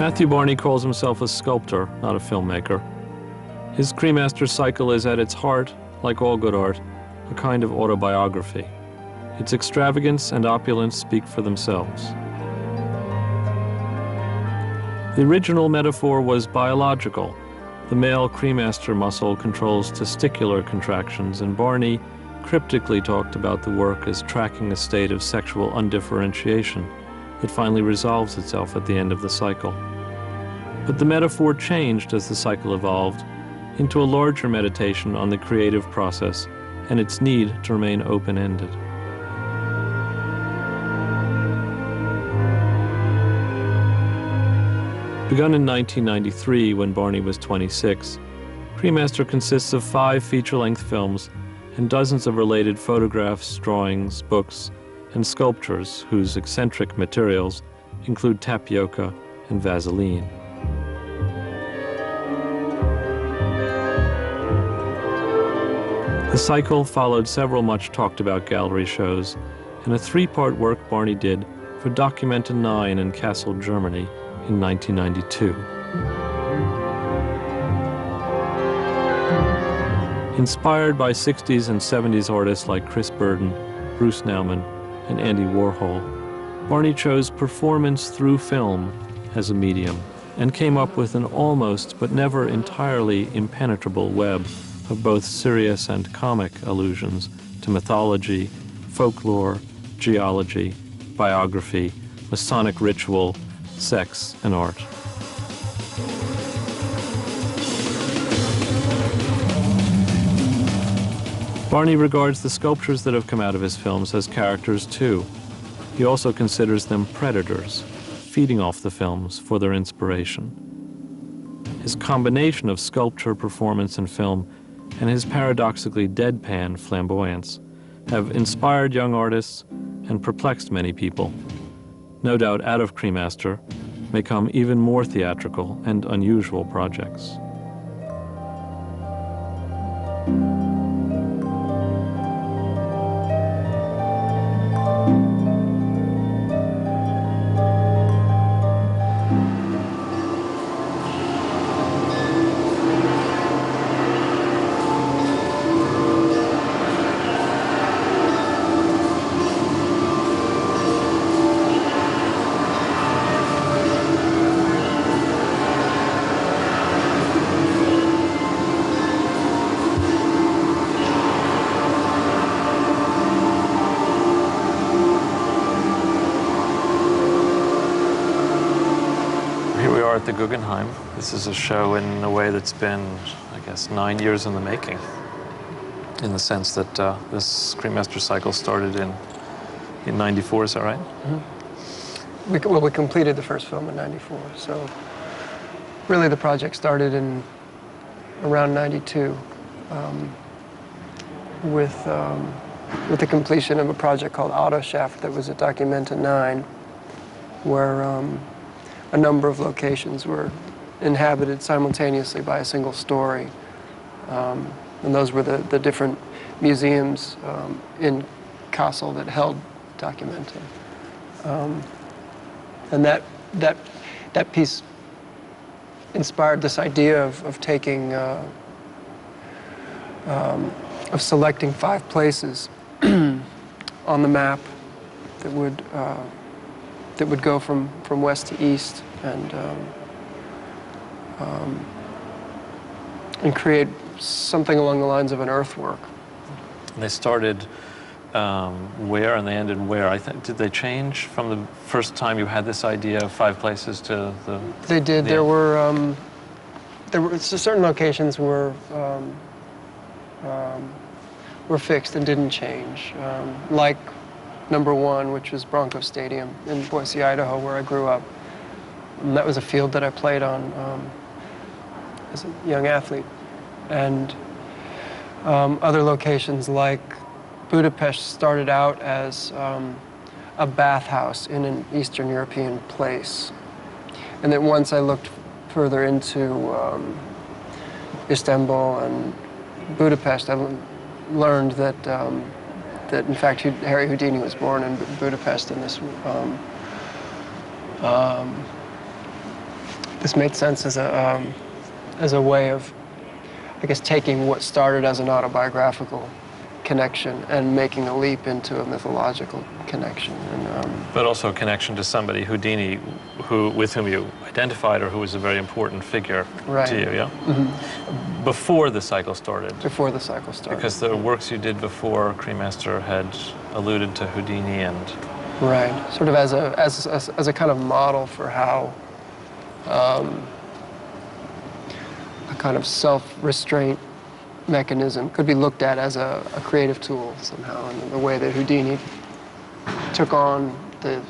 Matthew Barney calls himself a sculptor, not a filmmaker. His Cremaster Cycle is at its heart, like all good art, a kind of autobiography. Its extravagance and opulence speak for themselves. The original metaphor was biological. The male cremaster muscle controls testicular contractions, and Barney cryptically talked about the work as tracking a state of sexual undifferentiation that finally resolves itself at the end of the cycle. But the metaphor changed as the cycle evolved into a larger meditation on the creative process and its need to remain open-ended. Begun in 1993 when Barney was 26, Cremaster consists of 5 feature-length films and dozens of related photographs, drawings, books, and sculptures whose eccentric materials include tapioca and Vaseline. The cycle followed several much-talked-about gallery shows and a 3-part work Barney did for Documenta 9 in Kassel, Germany in 1992. Inspired by 60s and 70s artists like Chris Burden, Bruce Nauman, and Andy Warhol, Barney chose performance through film as a medium and came up with an almost but never entirely impenetrable web of both serious and comic allusions to mythology, folklore, geology, biography, Masonic ritual, sex, and art. Barney regards the sculptures that have come out of his films as characters too. He also considers them predators, feeding off the films for their inspiration. His combination of sculpture, performance, and film, and his paradoxically deadpan flamboyance have inspired young artists and perplexed many people. No doubt out of Cremaster may come even more theatrical and unusual projects. At the Guggenheim. This is a show in a way that's been, I guess, 9 years in the making, in the sense that this Cremaster Cycle started in 94, is that right? Mm-hmm. We completed the first film in 94, so really the project started in around 92 with the completion of a project called Autoshaft that was at Documenta 9, where a number of locations were inhabited simultaneously by a single story. And those were the different museums in Kassel that held Documenta. And that piece inspired this idea of taking, of selecting 5 places on the map that would go from west to east and create something along the lines of an earthwork. They started where and they ended where? Did they change from the first time you had this idea of 5 places to the? They did. There were certain locations were fixed and didn't change, like number 1, which was Bronco Stadium in Boise, Idaho, where I grew up. And that was a field that I played on as a young athlete. And other locations like Budapest started out as a bathhouse in an Eastern European place. And then once I looked further into Istanbul and Budapest, I learned that that in fact Harry Houdini was born in Budapest, and this this made sense as a way of, I guess, taking what started as an autobiographical connection and making a leap into a mythological connection. But also a connection to somebody, Houdini, with whom you identified, or who was a very important figure to you, yeah? Mm-hmm. Before the cycle started. Before the cycle started. Because the works you did before Cremaster had alluded to Houdini and... Right, sort of as a kind of model for how a kind of self-restraint mechanism could be looked at as a creative tool somehow, and the way that Houdini took on the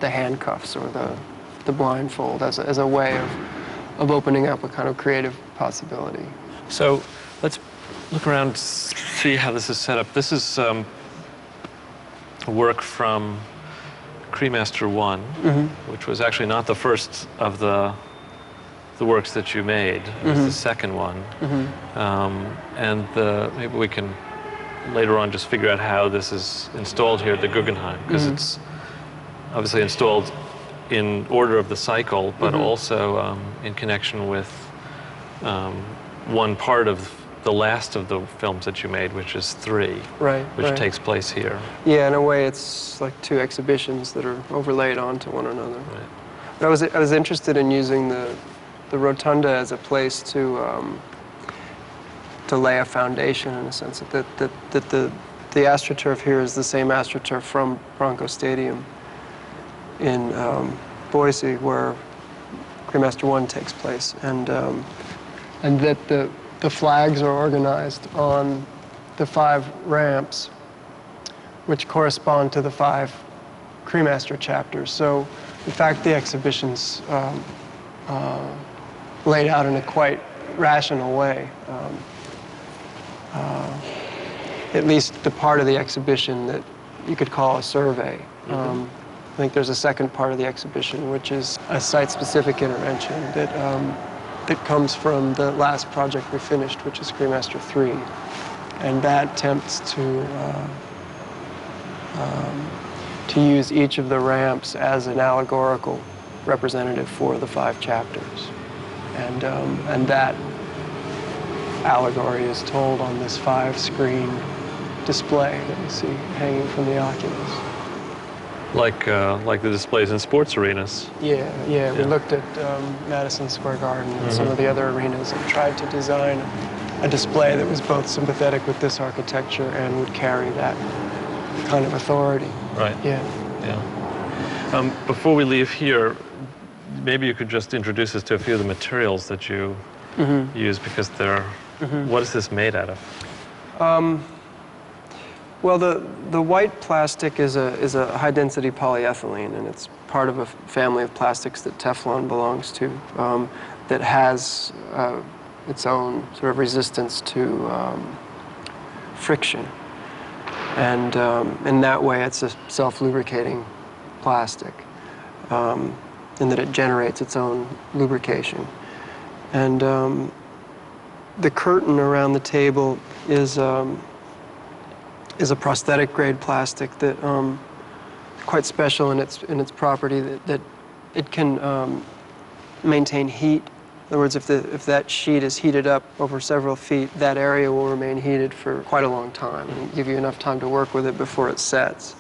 handcuffs or the blindfold as a way of opening up a kind of creative possibility. So let's look around, see how this is set up. This is a work from Cremaster 1, mm-hmm. which was actually not the first of the works that you made. It was mm-hmm. the second one. Mm-hmm. And maybe we can later on just figure out how this is installed here at the Guggenheim, because mm-hmm. it's obviously installed in order of the cycle, but mm-hmm. also in connection with one part of the last of the films that you made, which is 3, which takes place here. Yeah, in a way it's like 2 exhibitions that are overlaid onto one another. Right. But I was interested in using the rotunda as a place to lay a foundation, in a sense that the astroturf here is the same astroturf from Bronco Stadium in Boise, where Cremaster 1 takes place, and that the flags are organized on the 5 ramps, which correspond to the 5 Cremaster chapters. So, in fact, the exhibition's laid out in a quite rational way. At least the part of the exhibition that you could call a survey. Mm-hmm. I think there's a second part of the exhibition, which is a site-specific intervention that comes from the last project we finished, which is Cremaster 3. And that attempts to use each of the ramps as an allegorical representative for the 5 chapters. And that allegory is told on this 5-screen display that you see hanging from the oculus. Like the displays in sports arenas. Yeah. We looked at Madison Square Garden and mm-hmm. some of the other arenas and tried to design a display that was both sympathetic with this architecture and would carry that kind of authority. Right. Yeah. Before we leave here, maybe you could just introduce us to a few of the materials that you mm-hmm. use, because they're... Mm-hmm. What is this made out of? Well, the white plastic is a high-density polyethylene, and it's part of a family of plastics that Teflon belongs to, that has its own sort of resistance to friction. And in that way, it's a self-lubricating plastic, in that it generates its own lubrication. And the curtain around the table is a prosthetic grade plastic that quite special in its property, that it can maintain heat. In other words, if that sheet is heated up over several feet, that area will remain heated for quite a long time and give you enough time to work with it before it sets.